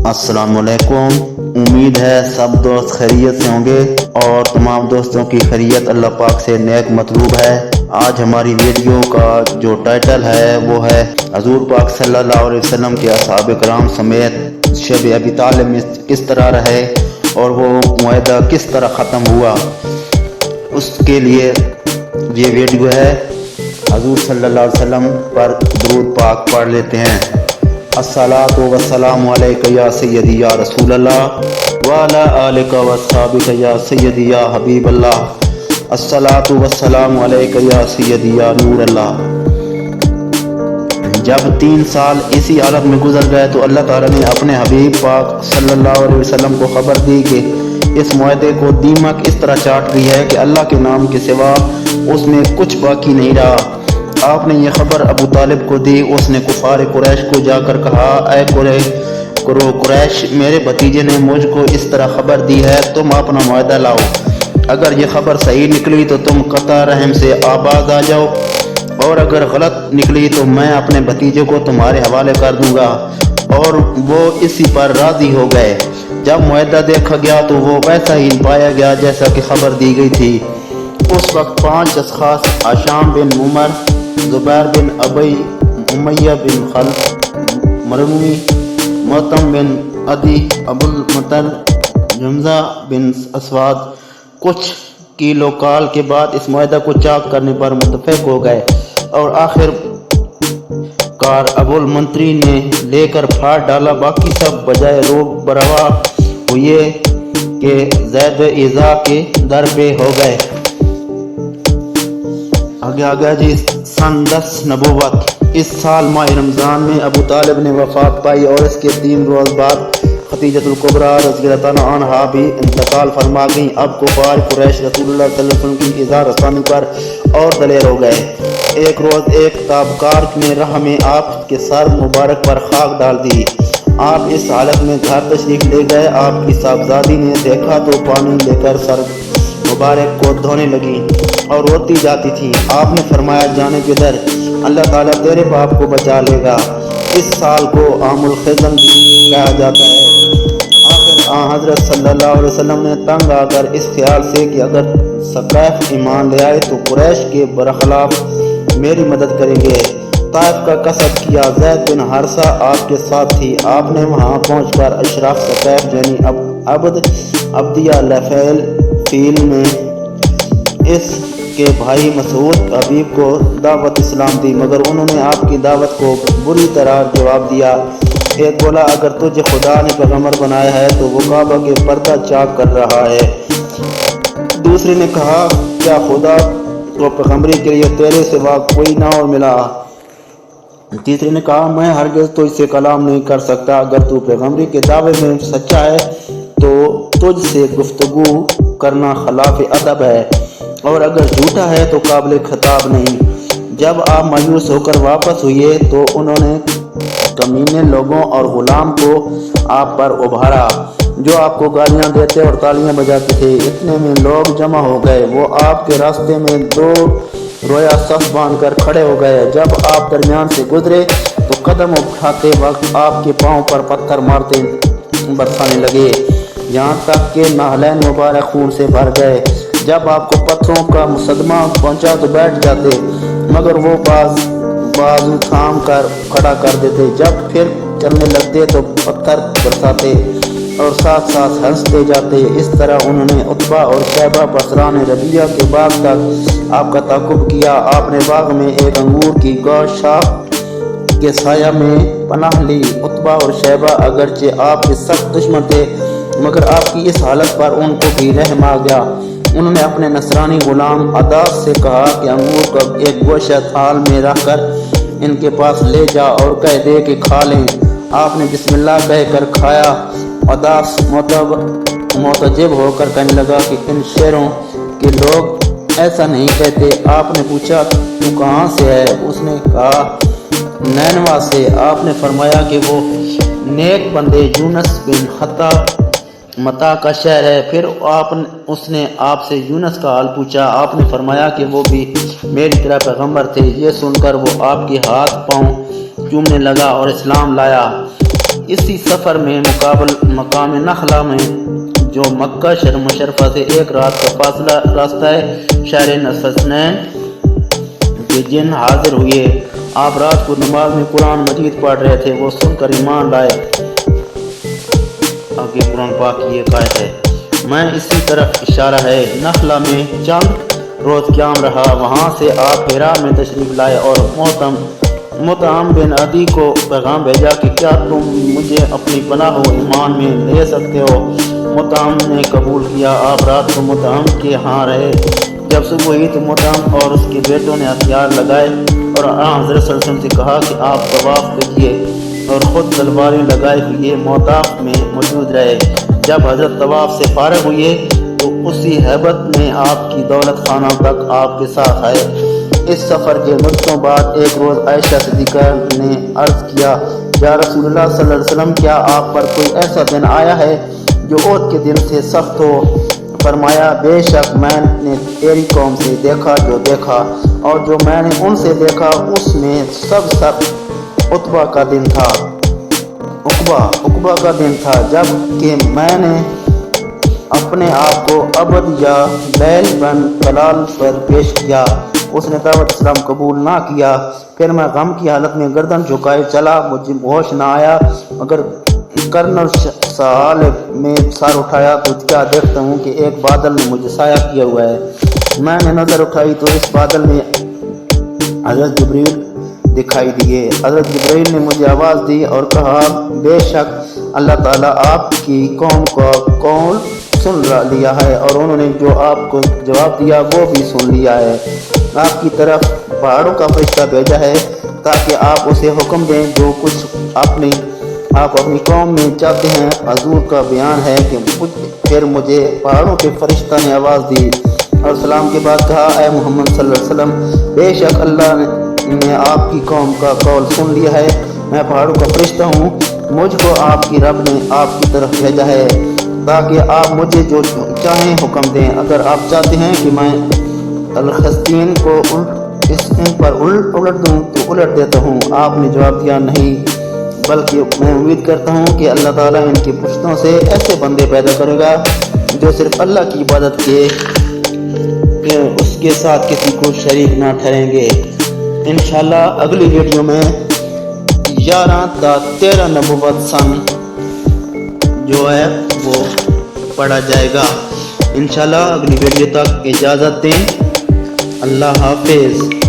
अस्सलाम वालेकुम। उम्मीद है सब दोस्त खैरियत से होंगे और तमाम दोस्तों की खैरियत अल्लाह पाक से नेक मतलूब है। आज हमारी वीडियो का जो टाइटल है वो है हजूर पाक सल्लल्लाहु अलैहि वसल्लम के असहाब कराम समेत शब अबी तालिब में किस तरह रहे और वो मुआहदा किस तरह ख़त्म हुआ, उसके लिए ये वीडियो है। हजूर सल्लल्लाहु अलैहि वसल्लम पर दुरूद पाक पढ़ लेते हैं। अस्सलातु वस्सलामु अलैका या सय्यदी या रसूल अल्लाह व अला आलिका व अस्हाबिका या सय्यदी या हबीब अल्लाह। अस्सलातु वस्सलामु अलैका या सय्यदी या नूर अल्लाह। जब 3 साल इसी हालत में गुजर गए तो अल्लाह ताला ने अपने हबीब पाक सल्लल्लाहु अलैहि वसल्लम को खबर दी कि इस मुआहदे को दीमक इस तरह चाट गई है कि अल्लाह के नाम के सिवा उसमें कुछ बाकी नहीं रहा। आपने ये खबर अबू तालिब को दी। उसने कुफार कुरैश को जाकर कहा, ऐ कुरैश, मेरे भतीजे ने मुझको इस तरह खबर दी है, तुम अपना मुआहदा लाओ। अगर ये खबर सही निकली तो तुम कता रहम से आबाद आ जाओ, और अगर गलत निकली तो मैं अपने भतीजे को तुम्हारे हवाले कर दूंगा। और वो इसी पर राजी हो गए। जब मुआहदा देखा गया तो वो वैसा ही पाया गया जैसा कि खबर दी गई थी। उस वक्त 5 अशखास आशाम बिन उमर, जुबैर बिन अबई, उमैया बिन खल्फ, मरमी, मोतम बिन अदी, अबुल मुतर, जमजा बिन असवाद कुछ किलो काल के बाद इस मुआहदा को चाक करने पर मुतफिक हो गए और आखिर कार अबुल मंत्री ने लेकर फाड़ डाला। बाकी सब बजाय रोब बरवा हुए कि ज़ैद इज़ा के दर पे हो गए। आगे जी सन 10 नबूवत। इस साल माह रमज़ान में अबू तालिब ने वफ़ात पाई और इसके 3 रोज़ बाद खदीजतुल कुबरा रज़ियल्लाहु अन्हा भी इंतकाल फरमा गई। अब कुफार कुरैश रसूलुल्लाह सल्लल्लाहु अलैहि वसल्लम की इज़्ज़त रसानी पर और दलेर हो गए। एक रोज़ एक ताबकार ने राह में आपके सर मुबारक पर खाक डाल दी। आप इस हालत में घर तशरीफ ले गए। आपकी साहबजादी ने देखा तो पानी लेकर सर मुबारक को धोने लगी और रोती जाती थी। आपने फरमाया, जाने किधर, अल्लाह ताला तेरे बाप को बचा लेगा। इस साल को आमुल खिज़म कहा जाता है। आखिर हज़रत सल्लल्लाहु अलैहि वसल्लम ने तंग आकर इस ख्याल से कि अगर सक़ैफ़ ईमान ले आए तो कुरैश के बरखिलाफ मेरी मदद करेंगे, ताइफ का कसद किया। ज़ैद बिन हारिसा आपके साथ थी। आपने वहाँ पहुँचकर अशराफ सक़ैफ़ यानी अब्दिया लफ़ैल फील में इसके भाई मसूद हबीब को दावत इस्लाम दी, मगर उन्होंने आपकी दावत को बुरी तरह जवाब दिया। एक बोला, अगर तुझे खुदा ने पैगंबर बनाया है तो वो काबा के पर्दा चाक कर रहा है। दूसरे ने कहा, क्या खुदा को पैगंबरी के लिए तेरे सिवा कोई ना और मिला? तीसरे ने कहा, मैं हरगिज़ तुझसे कलाम नहीं कर सकता। अगर तू पैगंबरी के दावे में सच्चा है तो तुझसे गुफ्तगू करना खिलाफ अदब है, और अगर झूठा है तो काबिल खिताब नहीं। जब आप मायूस होकर वापस हुए तो उन्होंने कमीने लोगों और गुलाम को आप पर उभारा जो आपको गालियां देते और तालियां बजाते थे। इतने में लोग जमा हो गए। वो आपके रास्ते में 2 रोया सफ बांध कर खड़े हो गए। जब आप दरमियान से गुजरे तो कदम उठाते वक्त आपके पाँव पर पत्थर मारते बरसाने लगे, यहाँ तक कि नालैन मुबारक खून से भर गए। जब आपको पत्थरों का मुसदमा पहुंचा तो बैठ जाते, मगर वो बाजू थाम कर खड़ा कर देते। जब फिर चलने लगते तो पत्थर बरसाते और साथ साथ हंसते जाते। इस तरह उन्होंने उत्बा और शैबा बसरान रबिया के बाग तक आपका ताक़ुब किया। आपने बाग में एक अंगूर की गौशाख के साया में पनाह ली। उत्बा और शैबा अगरचे आपके सख्त दुश्मन थे, मगर आपकी इस हालत पर उनको भी रहम आ गया। उन्होंने अपने नसरानी गुलाम अदास से कहा कि अंगूर का एक गोशा थाल में रखकर इनके पास ले जा और कह दे कि खा लें। आपने बिस्मिल्लाह कहकर खाया। अदास मोतजिब होकर कहने लगा कि इन शेरों के लोग ऐसा नहीं कहते। आपने पूछा, तू कहाँ से है? उसने कहा, नैनवा से। आपने फरमाया कि वो नेक बंदे यूनुस बिन खत्ता मता का शहर है। फिर उसने आपसे यूनुस का हाल पूछा। आपने फरमाया कि वो भी मेरी तरह पैगंबर थे। ये सुनकर वो आपके हाथ पांव चूमने लगा और इस्लाम लाया। इसी सफ़र में मकाम नखला में जो मक्का शहर मुशर्रफा से एक रात का फासला रास्ता है, शहर नसफसनैन के जिन हाजिर हुए। आप रात को नमाज में कुरान मजीद पढ़ रहे थे, वो सुनकर ईमान लाए। आगे कुरान पाक की ये आयत है। मैं इसी तरफ इशारा है। नखला में चंद रोज़ क़याम रहा, वहाँ से आप हिरा में तशरीफ़ लाए और मुतअम बिन अदी को पैगाम भेजा कि क्या तुम मुझे अपनी पनाह व ईमान में ले सकते हो। मुतअम ने कबूल किया। आप रात को मुतअम के यहाँ रहे। जब सुबह हुई तो मुतअम और उसके बेटों ने हथियार लगाए और हज़रत सल्लल्लाहु अलैहि वसल्लम से कहा कि आप तवाफ़ कीजिए और ख़ुद तलवारें लगाए हुए मोताफ़ में मौजूद रहे। जब हज़रत तवाफ़ से फारग हुए तो उसी हैबत में आपकी दौलत खाना तक आपके साथ आए। इस सफ़र के मुद्दों बाद एक रोज़ आयशा सिद्दीक़ा ने अर्ज़ किया, या रसूलुल्लाह सल्लल्लाहु अलैहि वसल्लम, क्या आप पर कोई ऐसा दिन आया है जो ओद के दिन से सख्त हो? फरमाया, बेशक मैंने तेरी कौम से देखा जो देखा, और जो मैंने उनसे देखा उसमें सब उतबा का दिन था। उकबा का दिन था, जब कि मैंने अपने आप को अबद या बैल बन कलाल पर पेश किया। उसने दावत इस्लाम कबूल ना किया। फिर मैं गम की हालत में गर्दन झुकाए चला, मुझे होश ना आया। अगर कर्नल साल में सर उठाया तो क्या देखता हूँ कि एक बादल ने मुझे साया किया हुआ है। मैंने नज़र उठाई तो इस बादल में हज़रत जिब्रील दिखाई दिए। हज़रत जिब्रील ने मुझे आवाज़ दी और कहा, बेशक अल्लाह ताला आपकी कौम का कौल सुन लिया है और उन्होंने जो आपको जवाब दिया वो भी सुन लिया है। आपकी तरफ पहाड़ों का फरिश्ता भेजा है ताकि आप उसे हुक्म दें जो कुछ आप अपनी कौम में चाहते हैं। हजूर का बयान है कि फिर मुझे पहाड़ों के फरिश्ता ने आवाज़ दी और सलाम के बाद कहा, ऐ मोहम्मद सल्लल्लाहु अलैहि वसल्लम, बेशक अल्लाह ने आपकी कौम का कौल सुन लिया है। मैं पहाड़ों का फरिश्ता हूँ, मुझको आपकी रब ने आपकी तरफ भेजा है ताकि आप मुझे जो चाहें हुक्म दें। अगर आप चाहते हैं कि मैं अलखस्तीन को इन पर उलट दूँ तो उलट देता हूँ। आपने जवाब दिया, नहीं, बल्कि मैं उम्मीद करता हूँ कि अल्लाह ताला इनकी पुश्तों से ऐसे बंदे पैदा करेगा जो सिर्फ अल्लाह की इबादत के उसके साथ किसी को शरीक ना ठहरेंगे। इंशाल्लाह अगली वीडियो में 11 नबूवत सन जो है वो पढ़ा जाएगा। इंशाल्लाह अगली वीडियो तक इजाज़त दें। अल्लाह हाफिज़।